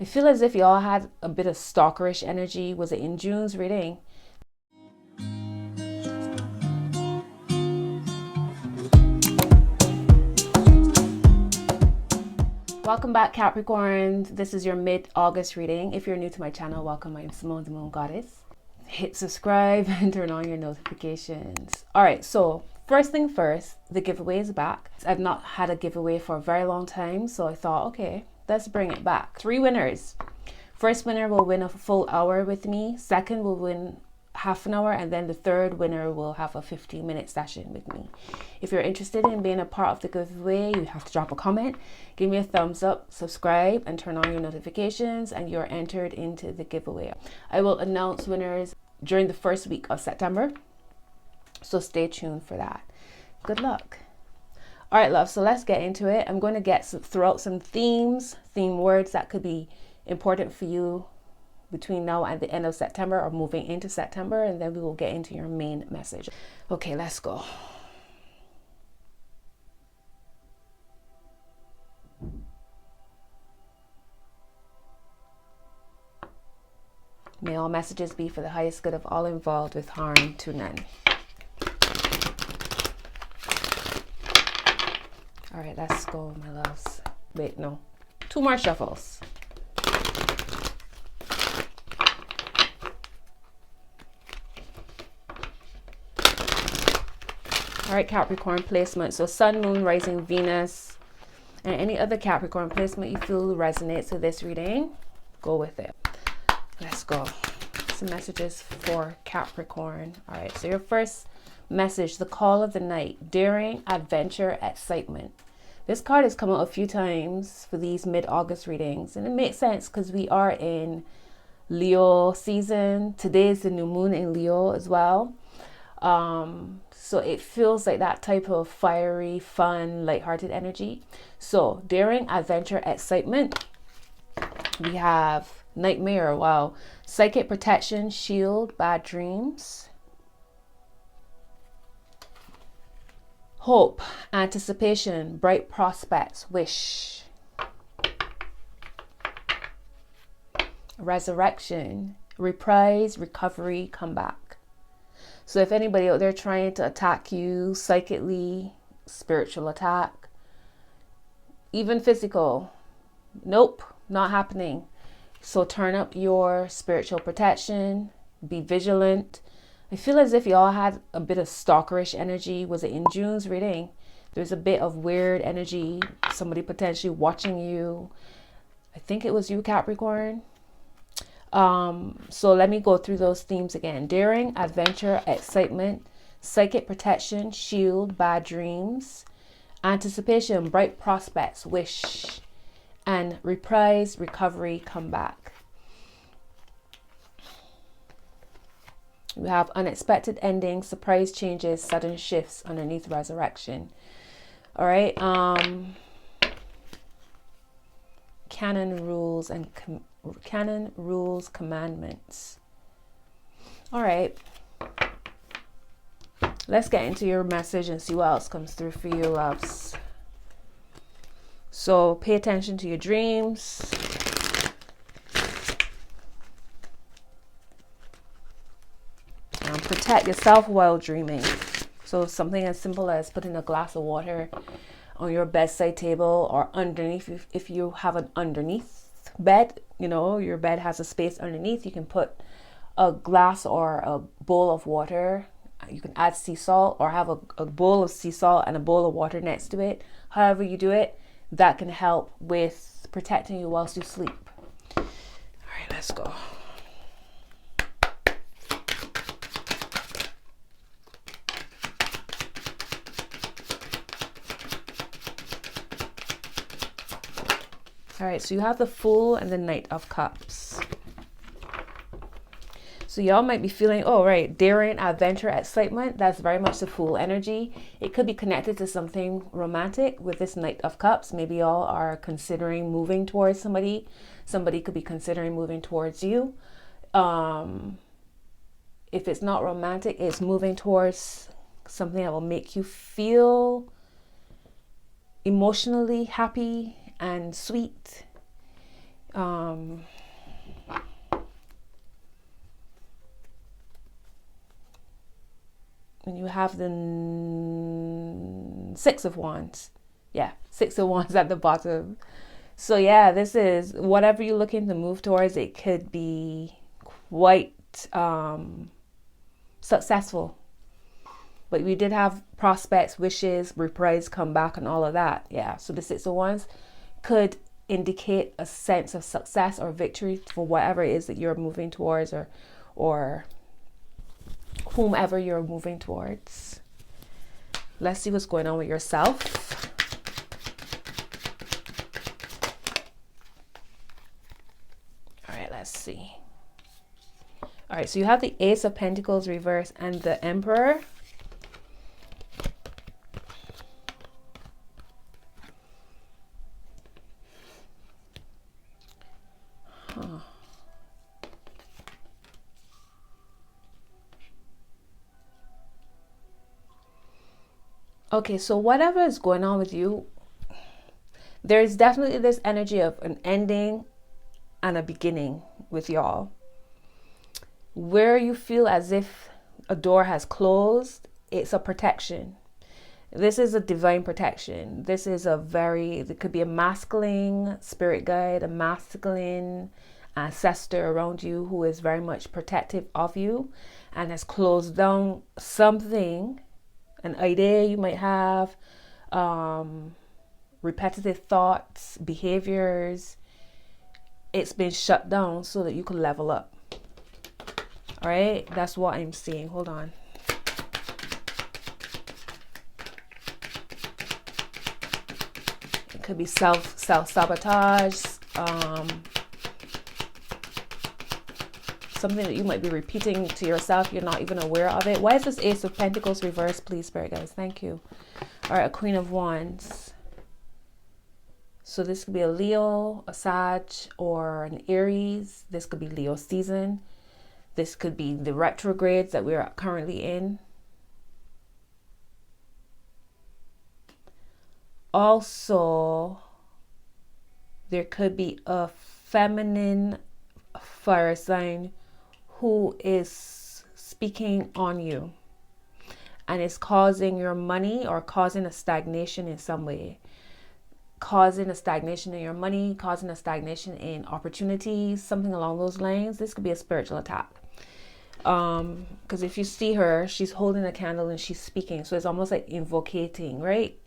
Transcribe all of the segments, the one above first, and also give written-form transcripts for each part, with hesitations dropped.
I feel as if y'all had a bit of stalkerish energy. Was it in June's reading? Welcome back, Capricorn. This is your mid-August reading. If you're new to my channel, welcome. I'm Simone the Moon Goddess. Hit subscribe and turn on your notifications. All right, so first thing first, the giveaway is back. I've not had a giveaway for a very long time, so I thought, okay, let's bring it back. 3 winners. First winner will win a full hour with me. Second will win half an hour, and then the third winner will have a 15-minute session with me. If you're interested in being a part of the giveaway, you have to drop a comment, give me a thumbs up, subscribe, and turn on your notifications, and you're entered into the giveaway. I will announce winners during the first week of September, so stay tuned for that. Good luck. All right, love, so let's get into it. I'm going to throw out some theme words that could be important for you between now and the end of September or moving into September, and then we will get into your main message. Okay, let's go. May all messages be for the highest good of all involved, with harm to none. All right, let's go, my loves. Wait, no. 2 more shuffles. All right, Capricorn placement. So Sun, Moon, Rising, Venus, and any other Capricorn placement you feel resonates with this reading, go with it. Let's go. Some messages for Capricorn. All right, so your first message, the call of the night, daring, adventure, excitement. This card has come out a few times for these mid-August readings, and it makes sense because we are in Leo season. Today is the new moon in Leo as well. So it feels like that type of fiery, fun, lighthearted energy. So daring, adventure, excitement. We have nightmare. Wow. Psychic protection, shield, bad dreams. Hope, anticipation, bright prospects, wish. Resurrection, reprise, recovery, comeback. So if anybody out there trying to attack you psychically, spiritual attack, even physical, nope, not happening. So turn up your spiritual protection, be vigilant. I feel as if y'all had a bit of stalkerish energy. Was it in June's reading? There's a bit of weird energy, somebody potentially watching you. I think it was you, Capricorn. So let me go through those themes again. Daring, adventure, excitement, psychic protection, shield, bad dreams, anticipation, bright prospects, wish, and reprise, recovery, comeback. We have unexpected endings, surprise changes, sudden shifts underneath resurrection. All right. Canon rules, commandments. All right, let's get into your message and see what else comes through for you, loves. So pay attention to your dreams. And protect yourself while dreaming. So something as simple as putting a glass of water on your bedside table or underneath. If you have an underneath bed, you know, your bed has a space underneath, you can put a glass or a bowl of water. You can add sea salt or have a bowl of sea salt and a bowl of water next to it. However you do it, that can help with protecting you whilst you sleep. All right, let's go. All right, so you have the Fool and the Knight of Cups. So y'all might be feeling, oh, right, daring, adventure, excitement. That's very much the Fool energy. It could be connected to something romantic with this Knight of Cups. Maybe y'all are considering moving towards somebody. Somebody could be considering moving towards you. If it's not romantic, it's moving towards something that will make you feel emotionally happy and sweet. Um, and you have the Six of Wands. Yeah, Six of Wands at the bottom. So yeah, this is whatever you're looking to move towards. It could be quite successful. But we did have prospects, wishes, reprise, come back, and all of that. Yeah. So the Six of Wands could indicate a sense of success or victory for whatever it is that you're moving towards, or whomever you're moving towards. Let's see what's going on with yourself. All right, let's see. All right, so you have the Ace of Pentacles reverse and the Emperor. Okay, so whatever is going on with you, there's definitely this energy of an ending and a beginning with y'all. Where you feel as if a door has closed, it's a protection. This is a divine protection. This is it could be a masculine spirit guide, a masculine ancestor around you who is very much protective of you and has closed down something, an idea you might have, repetitive thoughts, behaviors. It's been shut down so that you can level up. All right, that's what I'm seeing. Hold on. It could be self-sabotage, something that you might be repeating to yourself. You're not even aware of it. Why is this Ace of Pentacles reversed, please, Spirit guys? Thank you. All right, a Queen of Wands. So this could be a Leo, a Sag, or an Aries. This could be Leo season. This could be the retrogrades that we're currently in. Also, there could be a feminine fire sign who is speaking on you and is causing your money or causing a stagnation in some way. Causing a stagnation in your money, causing a stagnation in opportunities, something along those lines. This could be a spiritual attack. Because if you see her, she's holding a candle and she's speaking. So it's almost like invocating, right?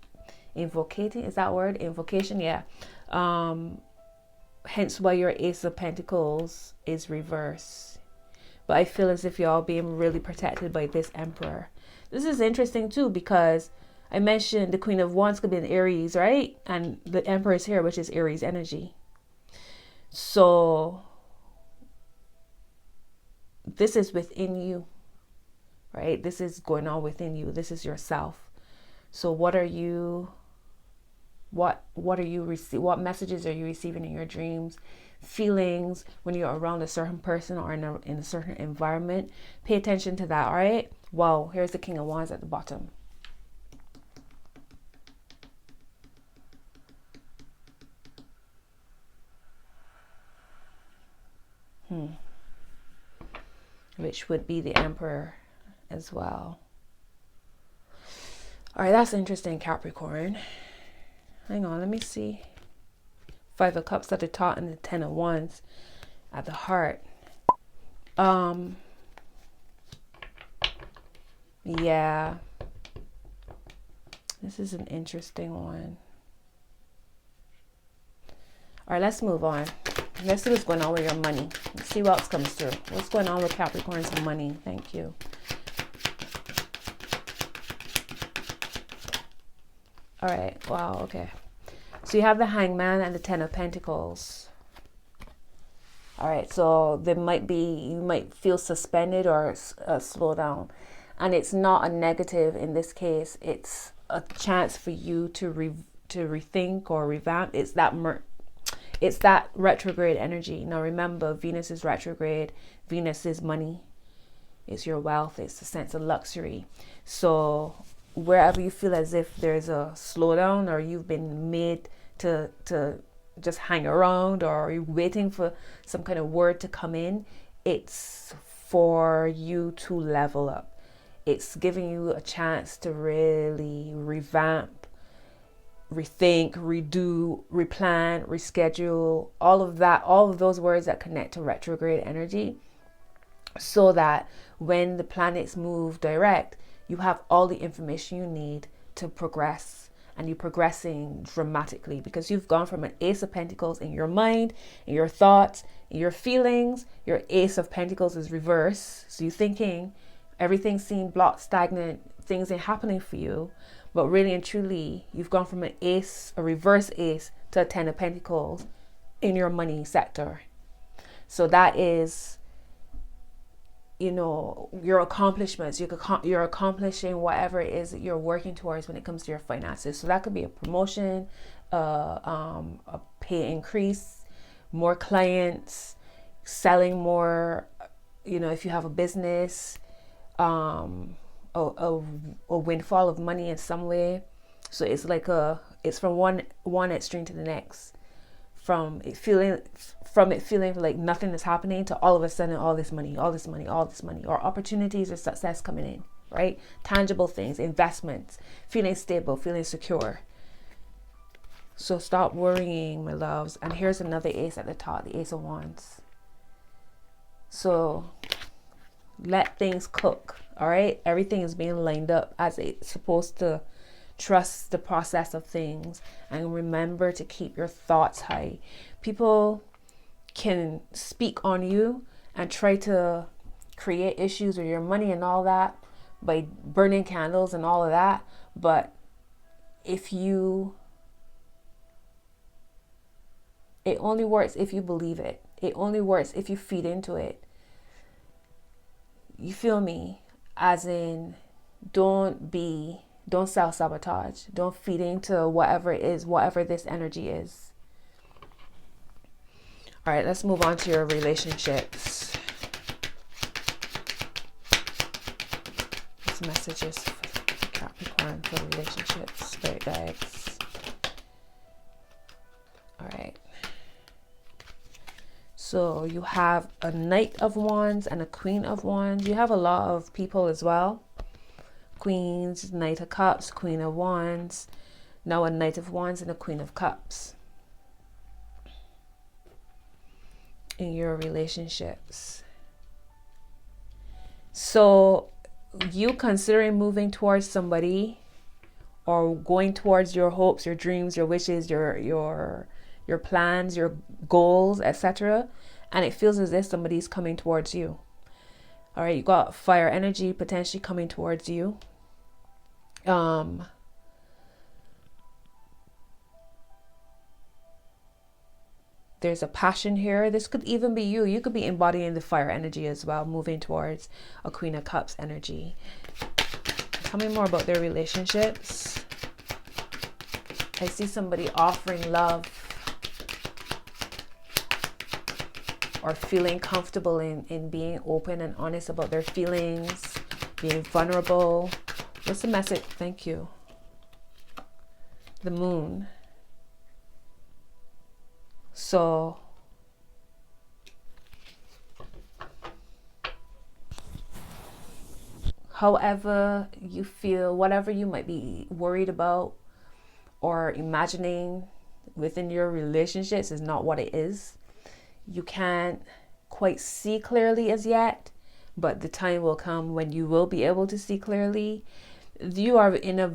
Invocating, is that word? Invocation, yeah. Hence why your Ace of Pentacles is reverse. But I feel as if you're all being really protected by this Emperor. This is interesting too, because I mentioned the Queen of Wands could be an Aries, right? And the Emperor is here, which is Aries energy. So this is within you, right? This is going on within you. This is yourself. So what are you what messages are you receiving in your dreams, feelings when you're around a certain person or in a certain environment? Pay attention to that. All right. Wow. Here's the King of Wands at the bottom. Which would be the Emperor as well. All right, that's interesting, Capricorn. Hang on, let me see. Five of Cups at the top and the Ten of Wands at the heart. Yeah. This is an interesting one. All right, let's move on. Let's see what's going on with your money. Let's see what else comes through. What's going on with Capricorn's money? Thank you. All right. Wow. Okay. So you have the Hangman and the Ten of Pentacles. All right. So you might feel suspended or slow down. And it's not a negative in this case. It's a chance for you to rethink or revamp. It's that retrograde energy. Now remember, Venus is retrograde. Venus is money. It's your wealth. It's a sense of luxury. So wherever you feel as if there's a slowdown or you've been made to just hang around or you're waiting for some kind of word to come in. It's for you to level up. It's giving you a chance to really revamp, rethink, redo, replan, reschedule, all of that, all of those words that connect to retrograde energy, so that when the planets move direct, you have all the information you need to progress, and you're progressing dramatically because you've gone from an Ace of Pentacles in your mind, in your thoughts, in your feelings. Your Ace of Pentacles is reverse, so you're thinking everything seemed blocked, stagnant, things ain't happening for you. But really and truly, you've gone from an ace, a reverse ace, to a 10 of Pentacles in your money sector. So that is, you know, your accomplishments. You're accomplishing whatever it is that you're working towards when it comes to your finances. So that could be a promotion, a pay increase, more clients, selling more, you know, if you have a business, a windfall of money in some way. So it's like it's from one extreme to the next, from it feeling like nothing is happening to all of a sudden all this money, or opportunities or success coming in, right? Tangible things, investments, feeling stable, feeling secure. So stop worrying, my loves. And here's another ace at the top, the Ace of Wands. So let things cook. All right, everything is being lined up as it's supposed to. Trust the process of things and remember to keep your thoughts high. People can speak on you and try to create issues with your money and all that by burning candles and all of that, but it only works if you believe it. It only works if you feed into it. You feel me? As in, don't self-sabotage. Don't feed into whatever it is, whatever this energy is. All right, let's move on to your relationships. What's messages for Capricorn for relationships, spirit guides? All right. So you have a Knight of Wands and a Queen of Wands. You have a lot of people as well. Queens, Knight of Cups, Queen of Wands. Now a Knight of Wands and a Queen of Cups in your relationships. So you considering moving towards somebody or going towards your hopes, your dreams, your wishes, your plans, your goals, etc. And it feels as if somebody's coming towards you. All right, you got fire energy potentially coming towards you. There's a passion here. This could even be you. You could be embodying the fire energy as well, moving towards a Queen of Cups energy. Tell me more about their relationships. I see somebody offering love or feeling comfortable in being open and honest about their feelings, being vulnerable. What's the message? Thank you. The Moon. So however you feel, whatever you might be worried about or imagining within your relationships is not what it is. You can't quite see clearly as yet, but the time will come when you will be able to see clearly. You are in a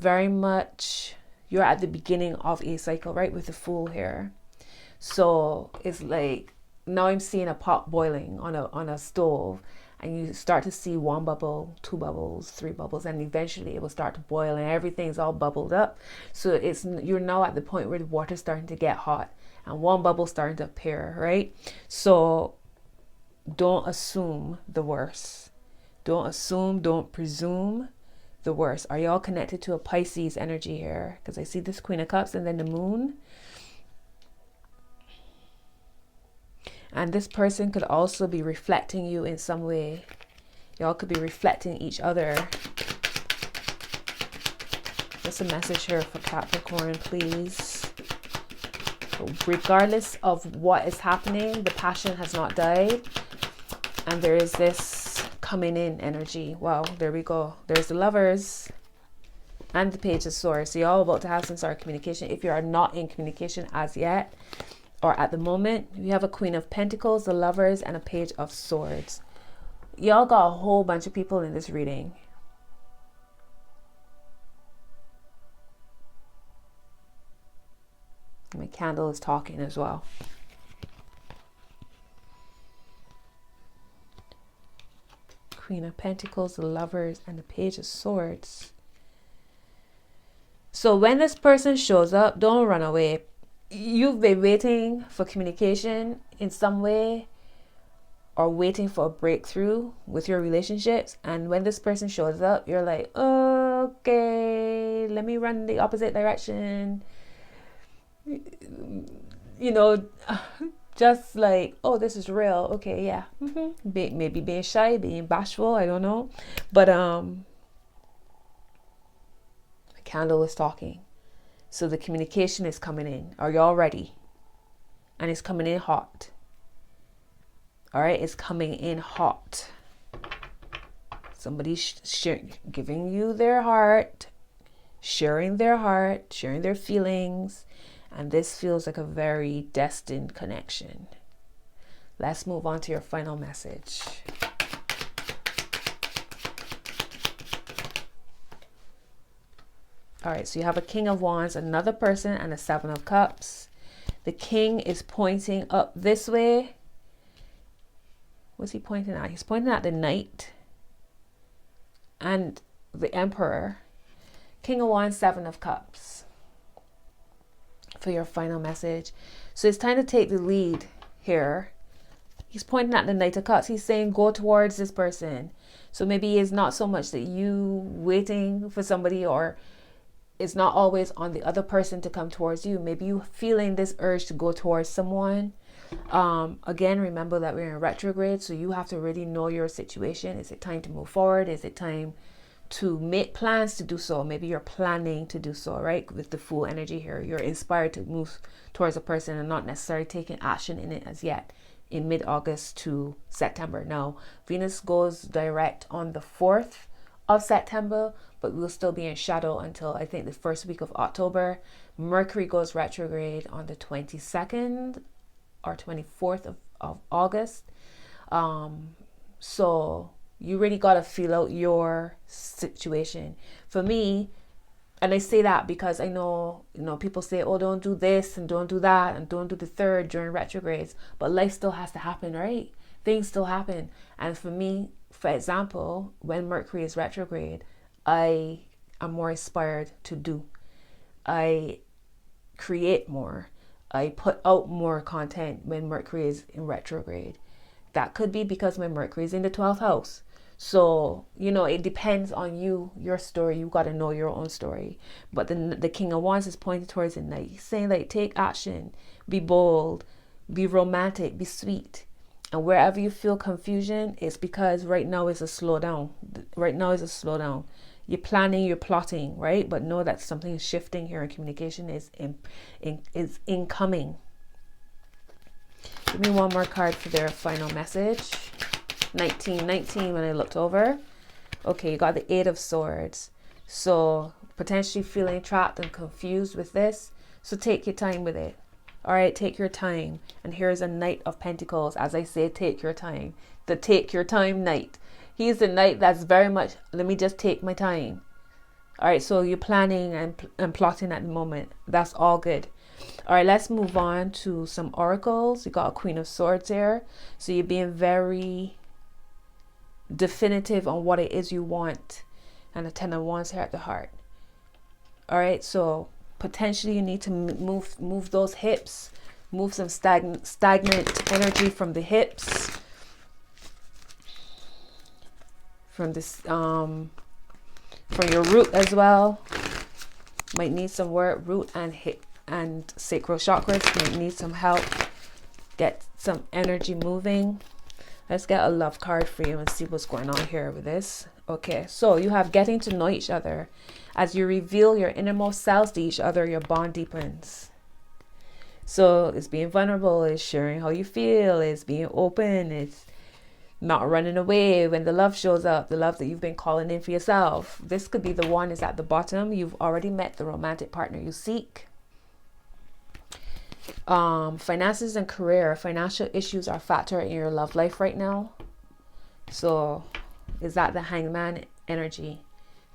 you're at the beginning of a cycle, right? With the Fool here. So it's like, now I'm seeing a pot boiling on a stove, and you start to see one bubble, two bubbles, three bubbles, and eventually it will start to boil and everything's all bubbled up. So you're now at the point where the water's starting to get hot and one bubble starting to appear, right? So don't assume the worst. Don't assume, don't presume the worst. Are y'all connected to a Pisces energy here? Because I see this Queen of Cups and then the Moon. And this person could also be reflecting you in some way. Y'all could be reflecting each other. What's the message here for Capricorn, please? regardless of what is happening, the passion has not died. And there is this coming in energy. Wow, there we go. There's the Lovers and the Page of Swords. So you're all about to have some sort of communication. If you are not in communication as yet, or at the moment, you have a Queen of Pentacles, the Lovers, and a Page of Swords. Y'all got a whole bunch of people in this reading. My candle is talking as well. Queen of Pentacles, the Lovers, and the Page of Swords. So when this person shows up, don't run away. You've been waiting for communication in some way, or waiting for a breakthrough with your relationships. And when this person shows up, you're like, okay, let me run the opposite direction. You know, just like, oh, this is real. Okay, yeah. Maybe being shy, being bashful, I don't know. But the candle is talking. So the communication is coming in. Are y'all ready? And it's coming in hot. All right, it's coming in hot. Somebody's giving you their heart, sharing their feelings. And this feels like a very destined connection. Let's move on to your final message. All right, so you have a King of Wands, another person, and a Seven of Cups. The King is pointing up this way. What's he pointing at? He's pointing at the Knight and the Emperor. King of Wands, Seven of Cups. For your final message. So it's time to take the lead here. He's pointing at the Knight of Cups. He's saying go towards this person. So maybe it's not so much that you waiting for somebody, or it's not always on the other person to come towards you. Maybe you feeling this urge to go towards someone. Again, remember that we're in retrograde, so you have to really know your situation. Is it time to move forward? Is it time to make plans to do so? Maybe you're planning to do so, right? With the Fool energy here, you're inspired to move towards a person and not necessarily taking action in it as yet, in mid-August to September. Now, Venus goes direct on the 4th of September, but we'll still be in shadow until I think the first week of October. Mercury goes retrograde on the 22nd or 24th of August. So you really got to feel out your situation. For me, and I say that because I know, people say, oh, don't do this and don't do that and don't do the third during retrogrades. But life still has to happen, right? Things still happen. And for me, for example, when Mercury is retrograde, I am more inspired to do. I create more. I put out more content when Mercury is in retrograde. That could be because my Mercury is in the 12th house. So, it depends on you, your story. You got to know your own story. But the King of Wands is pointing towards the Knight. He's saying, like, take action, be bold, be romantic, be sweet. And wherever you feel confusion, it's because right now is a slowdown. Right now is a slowdown. You're planning, you're plotting, right? But know that something is shifting here, and communication is incoming. Give me one more card for their final message. 1919 when I looked over. Okay, you got the Eight of Swords. So potentially feeling trapped and confused with this. So take your time with it. All right, take your time. And here's a Knight of Pentacles. As I say, take your time. The take your time Knight. He's the Knight that's very much, let me just take my time. All right, so you're planning and plotting at the moment. That's all good. All right, let's move on to some oracles. You got a Queen of Swords here. So you're being very definitive on what it is you want. And a Ten of Wands here at the heart. All right, so potentially you need to move those hips. Move some stagnant energy from the hips. From this, from your root as well. Might need some work. Root and hip and sacral chakras might need some help. Get some energy moving. Let's get a love card for you and see what's going on here with this. Okay, so you have getting to know each other. As you reveal your innermost selves to each other, your bond deepens. So it's being vulnerable, it's sharing how you feel, it's being open, it's not running away when the love shows up, the love that you've been calling in for yourself. This could be the one is at the bottom. You've already met the romantic partner you seek. Finances and career. Financial issues are a factor in your love life right now. So is that the hangman energy?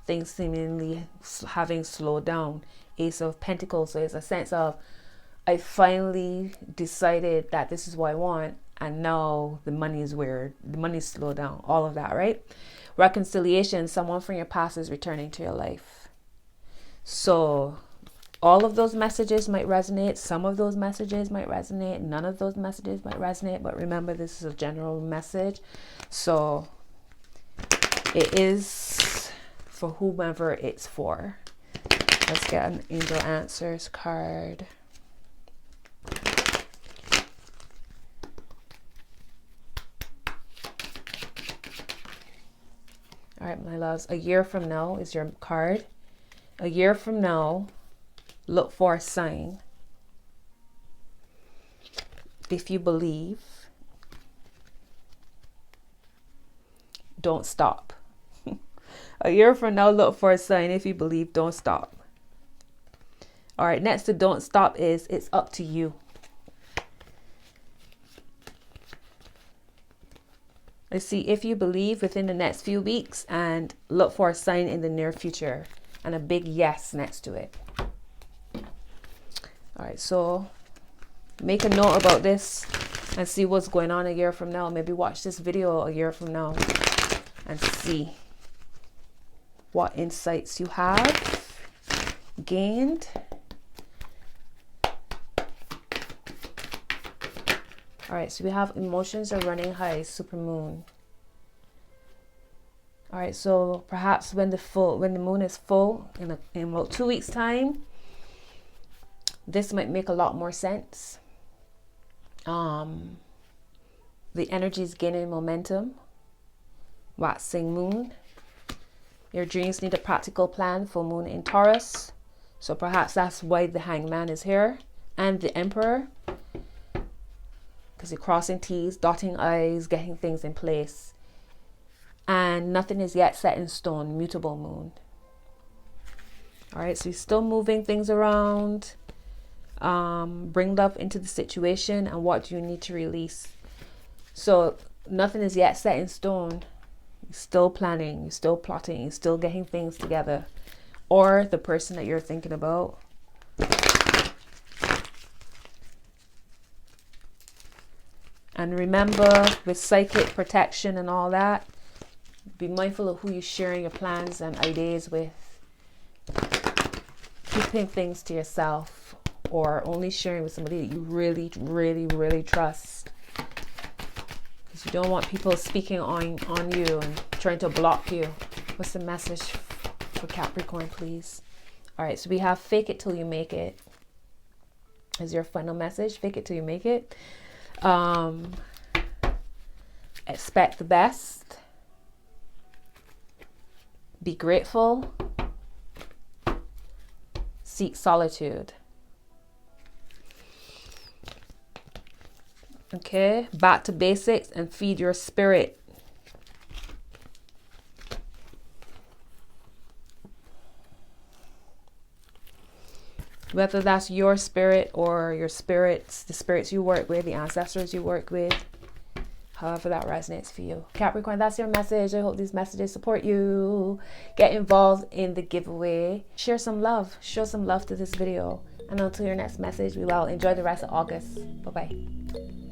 Things seemingly having slowed down. Ace of Pentacles. So it's a sense of, I finally decided that this is what I want, and now the money is weird. The money's slowed down. All of that, right? Reconciliation. Someone from your past is returning to your life. So all of those messages might resonate. Some of those messages might resonate. None of those messages might resonate. But remember, this is a general message. So it is for whomever it's for. Let's get an Angel Answers card. All right, my loves, a year from now is your card. A year from now, look for a sign. If you believe, don't stop. A year from now, look for a sign. If you believe, don't stop. All right, next to don't stop is it's up to you. Let's see, if you believe within the next few weeks, and look for a sign in the near future and a big yes next to it. All right, so make a note about this and see what's going on a year from now. Maybe watch this video a year from now and see what insights you have gained. All right, so we have emotions are running high, super moon. All right, so perhaps when the moon is full in about 2 weeks time, this might make a lot more sense. The energy is gaining momentum. Waxing moon. Your dreams need a practical plan. Full moon in Taurus. So perhaps that's why the hangman is here. And the emperor. Because you're crossing T's, dotting I's, getting things in place. And nothing is yet set in stone. Mutable moon. All right, so you're still moving things around. Bring love into the situation, and what do you need to release? So nothing is yet set in stone. You're still planning, you're still plotting, you're still getting things together. Or the person that you're thinking about. And remember, with psychic protection and all that, be mindful of who you're sharing your plans and ideas with. Keeping things to yourself, or only sharing with somebody that you really, really, really trust. Because you don't want people speaking on you and trying to block you. What's the message for Capricorn, please? All right, so we have fake it till you make it. Is your final message. Fake it till you make it. Expect the best. Be grateful. Seek solitude. Okay, back to basics and feed your spirit. Whether that's your spirit or your spirits, the spirits you work with, the ancestors you work with, however that resonates for you. Capricorn, that's your message. I hope these messages support you. Get involved in the giveaway. Share some love. Show some love to this video. And until your next message, we will enjoy the rest of August. Bye-bye.